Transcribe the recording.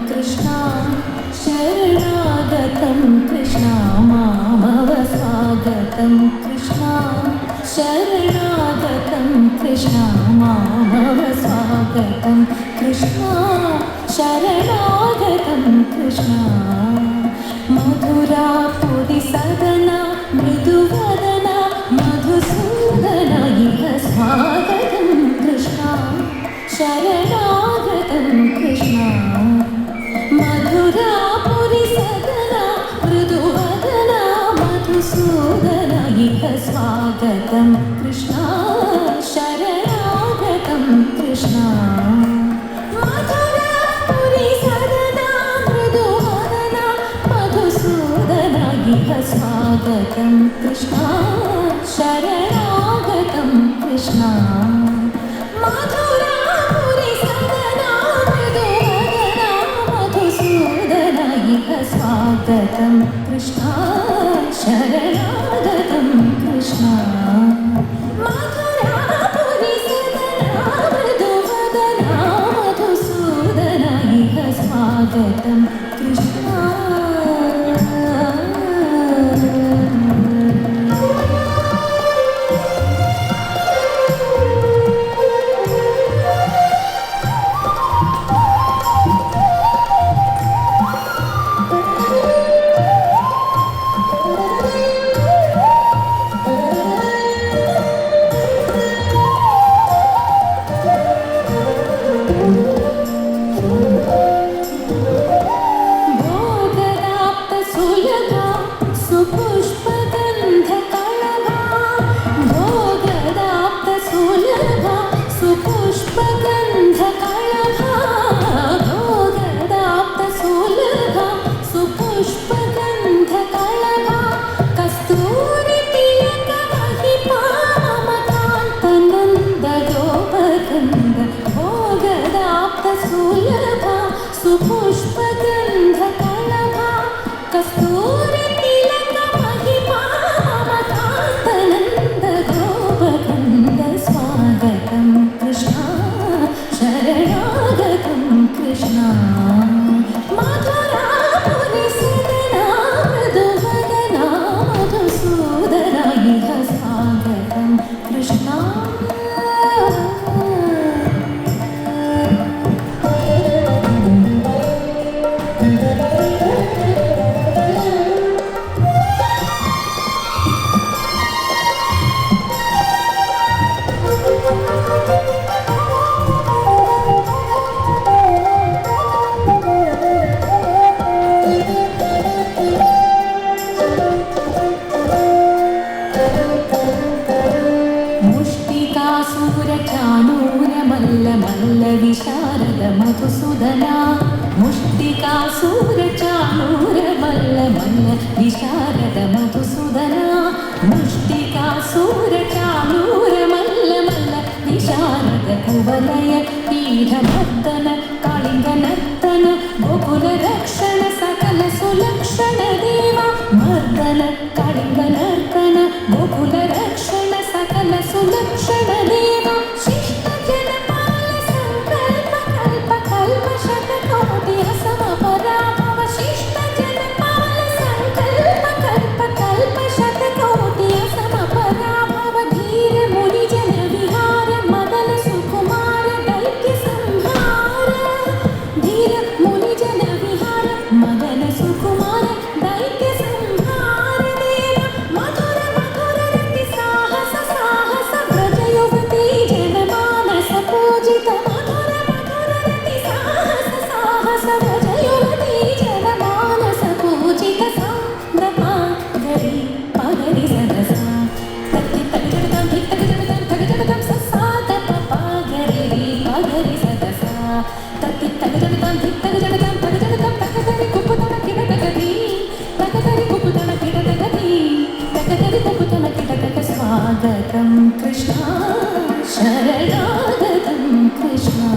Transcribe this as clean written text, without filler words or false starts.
कृष्ण शरणागतं कृष्ण मामव स्वागतं कृष्ण शरणागतं कृष्ण मामव स्वागतं कृष्ण शरणागतं कृष्ण मधुरापुरि सदना मृदुवदना मधुसूदन इह स्वागतं कृष्ण शरणागतं कृष्ण मधुरापुरि सदना मृदुवदना मधुसूदन इह स्वागतं कृष्ण शरणागतं कृष्ण मधुरापुरि सदना मृदुवदना मधुसूदन इह स्वागतं कृष्ण शरणागतं कृष्ण मधुरापुरि सदना मृदुवदना मधुसूदन इह स्वागतं कृष्ण शरणागतं कृष्ण मधुरापुरि सदना मृदुवदना मधुसूदन इह स्वागतं कृष्ण सुपुष्पगन्धकळभा भोगदाप्तसुलभा सुपुष्पगन्धकळभा भोगदाप्तसुलभा सुपुष्पगन्धकळभा कस्तूरितिलकमहिमा ममकान्तनन्दगोपकन्द भोगदाप्तसुलभा सुपुष्पगन्धकळभा कस्तूरि स्वागतं कृष्ण शरणागतं कृष्ण मधुरापुरि सदना मृदुवदना मधुसूदन इह स्वागतं कृष्ण चानूरमल्ल मल्ल विशारद मधुसूदना मुष्टिकासूरचानूर मल्ल मल्ल विशारद मधुसूदना मुष्टिकासूरचानूर मल्ल मल्ल विशारद कुवलय पीठमर्दन कालिङ्गनर्तन गोकुलरक्षण सकल सुलक्षण देव मर्दन कालिङ्गनर्तन गोकुलरक्षण सकल सुलक्षण देव स्वागतं कृष्ण शरणागतं कृष्ण